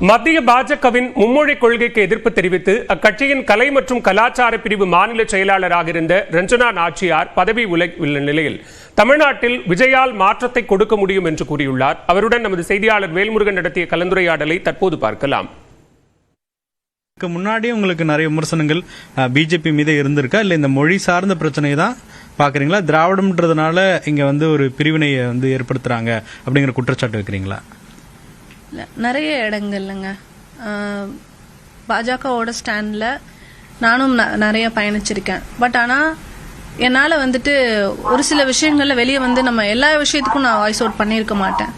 மத்திய பாஜகவின் மும்மொழி கொள்கைக்கு எதிர்ப்பு தெரிவித்து அக்கட்சியின் கலை மற்றும் கலாச்சார பிரிவு மாநில செயலாளராக இருந்த ரஞ்சனா நாச்சியார் பதவி உள்ள நிலையில் தமிழ்நாட்டில் விஜயால் மாற்றத்தை கொடுக்க முடியும் என்று கூறியுள்ளார். அவருடன் நமது செய்தியாளர் வேல்முருகன் நடத்திய கலந்துரையாடலை தற்போது பார்க்கலாம். முன்னாடியே உங்களுக்கு நிறைய விமர்சனங்கள் பிஜேபி மீது இருந்திருக்கா, இல்ல இந்த மொழி சார்ந்த பிரச்சனை தான் பாக்குறீங்களா? திராவிடம்ன்றதுனால இங்க ஒரு பிரிவினையை ஏற்படுத்துறாங்க அப்படிங்கிற குற்றச்சாட்டு வைக்கிறீங்களா? நிறைய இடங்கள்லங்க பாஜகவோட ஸ்டாண்ட்ல நானும் நிறைய பயணிச்சிருக்கேன். பட் ஆனால் என்னால் ஒரு சில விஷயங்கள்ல வெளியே நம்ம எல்லா விஷயத்துக்கும் நான் வாய்ஸ் அவுட் பண்ணியிருக்க மாட்டேன்.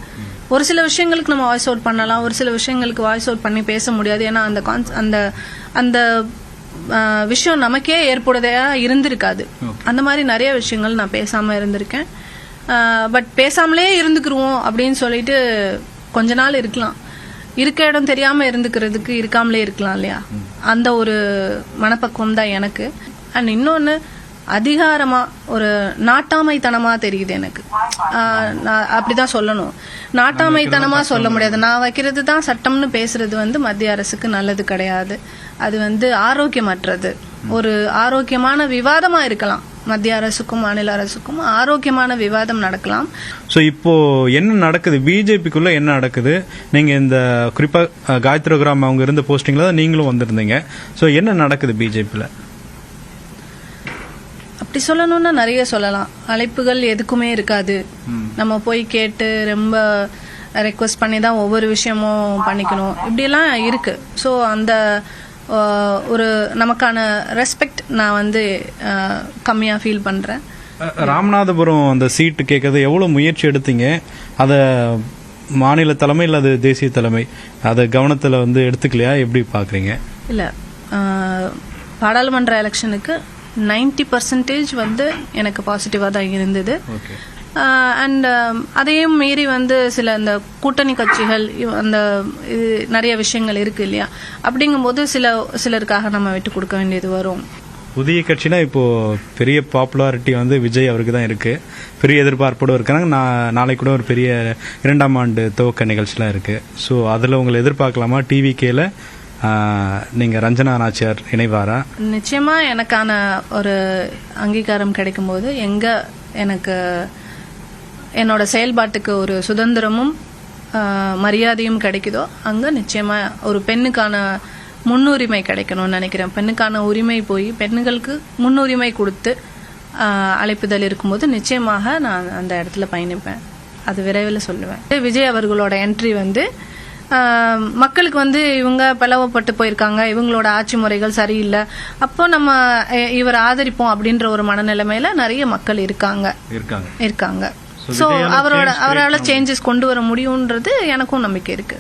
ஒரு சில விஷயங்களுக்கு நம்ம வாய்ஸ் அவுட் பண்ணலாம், ஒரு சில விஷயங்களுக்கு வாய்ஸ் அவுட் பண்ணி பேச முடியாது. ஏன்னா அந்த அந்த விஷயம் நமக்கே ஏற்படுதையா இருந்திருக்காது. அந்த மாதிரி நிறைய விஷயங்கள் நான் பேசாம இருந்திருக்கேன். பட் பேசாமலே இருந்துக்கிருவோம் அப்படின்னு சொல்லிட்டு கொஞ்ச நாள் இருக்கலாம். இருக்க இடம் தெரியாம இருந்துக்கிறதுக்கு இருக்காமலே இருக்கலாம் இல்லையா? அந்த ஒரு மனப்பக்குவம் தான் எனக்கு. அண்ட் இன்னொன்னு, அதிகாரமா ஒரு நாட்டாமைத்தனமா தெரியுது எனக்கு. அப்படிதான் சொல்லணும். நாட்டாமைத்தனமா சொல்ல முடியாது. நான் வைக்கிறது தான் சட்டம்னு பேசுறது மத்திய அரசுக்கு நல்லது கிடையாது. அது ஆரோக்கியமற்றது. ஒரு ஆரோக்கியமான விவாதமா இருக்கலாம். மத்திய அரசுக்கும் மாநில அரசுக்கும் ஆரோக்கியமான விவாதம் நடக்கலாம். ஸோ இப்போ என்ன நடக்குது பிஜேபிக்குள்ள, என்ன நடக்குது? நீங்க இந்த குறிப்பா காயத்ரி ரகுராம் அவங்க இருந்த போஸ்டிங்ல தான் நீங்களும் வந்திருந்தீங்க. ஸோ என்ன நடக்குது பிஜேபியில? அப்படி சொல்லணும்னா நிறைய சொல்லலாம். அழைப்புகள் எதுக்குமே இருக்காது. நம்ம போய் கேட்டு ரொம்ப ரெக்வஸ்ட் பண்ணி தான் ஒவ்வொரு விஷயமும் பண்ணிக்கணும், இப்படியெல்லாம் இருக்கு. ஸோ அந்த ஒரு நமக்கான ரெஸ்பெக்ட் நான் கம்மியா ஃபீல் பண்றேன். ராமநாதபுரம் அந்த சீட்டு கேட்கறது எவ்வளவு முயற்சி எடுத்தீங்க? அத மாநில தலைமை இல்ல அது தேசிய தலைமை அத கவனத்துல எடுத்துக்கலையா? எப்படி பாக்குறீங்க? இல்ல, பாராளுமன்ற எலெக்ஷனுக்கு 90% எனக்கு பாசிட்டிவா தான் இருந்தது. அண்ட் அதையும் மீறி சில இந்த கூட்டணி கட்சிகள் அந்த நிறைய விஷயங்கள் இருக்கு இல்லையா? அப்படிங்கும்போது சிலருக்காக நம்ம விட்டு கொடுக்க வேண்டியது வரும். புதிய கட்சினா இப்போ பெரிய பாப்புலாரிட்டி விஜய் அவருக்கு தான் இருக்கு. பெரிய எதிர்பார்ப்போடு இருக்காங்க. நாளைக்கு கூட ஒரு பெரிய 2ஆம் ஆண்டு துவக்க நிகழ்ச்சிலாம் இருக்கு. ஸோ அதில் உங்களை எதிர்பார்க்கலாமா? டிவிகேல நீங்க ரஞ்சனா நாச்சியார் இணைவாரா? நிச்சயமா எனக்கான ஒரு அங்கீகாரம் கிடைக்கும் போது, எங்க எனக்கு என்னோட செயல்பாட்டுக்கு ஒரு சுதந்திரமும் மரியாதையும் கிடைக்குதோ அங்க நிச்சயமா ஒரு பெண்ணுக்கான முன்னுரிமை கிடைக்கணும்னு நினைக்கிறேன். பெண்ணுக்கான உரிமை போய் பெண்களுக்கு முன்னுரிமை கொடுத்து அழைப்புதல் இருக்கும்போது நிச்சயமாக நான் அந்த இடத்துல பயணிப்பேன். அது விரைவில் சொல்லுவேன். விஜய் அவர்களோட என்ட்ரி மக்களுக்கு இவங்க பிளவப்பட்டு போயிருக்காங்க, இவங்களோட ஆட்சி முறைகள் சரியில்லை, அப்போ நம்ம இவர் ஆதரிப்போம் அப்படின்ற ஒரு மனநிலைமையில நிறைய மக்கள் இருக்காங்க. ஸோ அவரால் சேஞ்சஸ் கொண்டு வர முடியும்ன்றது எனக்கும் நம்பிக்கை இருக்கு.